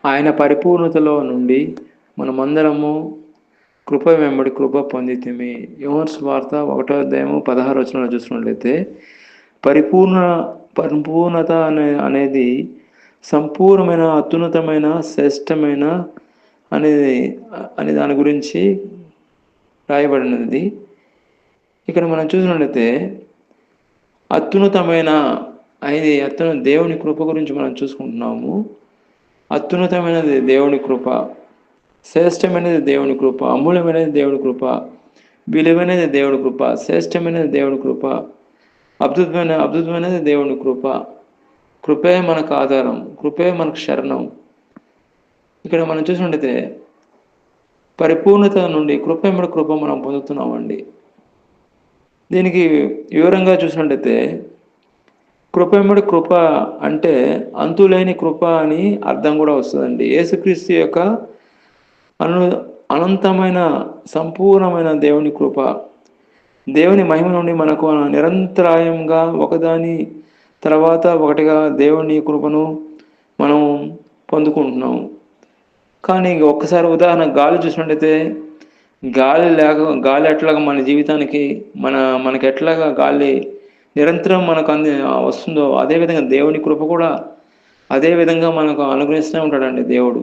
ఆయన పరిపూర్ణతలో నుండి మనమందరము కృప వెంబడి కృప పొందితిమి. యోహాను సువార్త 1:16 చూసినట్లయితే పరిపూర్ణ పరిపూర్ణత అనేది సంపూర్ణమైన, అత్యున్నతమైన, శ్రేష్టమైన అనేది అనే దాని గురించి రాయబడినది. ఇక్కడ మనం చూసినట్లయితే అత్యున్నతమైన దేవుని కృప గురించి మనం చూసుకుంటున్నాము. అత్యున్నతమైనది దేవుని కృప, శ్రేష్టమైనది దేవుని కృప, అమూల్యమైనది దేవుని కృప, విలువైనది దేవుని కృప, శ్రేష్టమైనది దేవుని కృప, అద్భుతమైనది దేవుని కృప. కృపే మనకు ఆధారం, కృపే మనకు శరణం. ఇక్కడ మనం చూసినట్లయితే పరిపూర్ణత నుండి కృప వెంబడి కృప మనం పొందుతున్నామండి. దీనికి వివరంగా చూసినట్లయితే కృప వెంబడి కృప అంటే అంతులేని కృప అని అర్థం కూడా వస్తుందండి. యేసుక్రీస్తు యొక్క అనంతమైన, సంపూర్ణమైన దేవుని కృప, దేవుని మహిమ నుండి మనకు నిరంతరాయంగా ఒకదాని తర్వాత ఒకటిగా దేవుని కృపను మనం పొందుకుంటున్నాము. కానీ ఒక్కసారి ఉదాహరణ గాలి చూసినట్టయితే గాలి ఎట్లాగా మన జీవితానికి మనకి ఎట్లాగా గాలి నిరంతరం మనకు వస్తుందో అదేవిధంగా దేవుని కృప కూడా అదే విధంగా మనకు అనుగ్రహిస్తూనే ఉంటాడండి దేవుడు.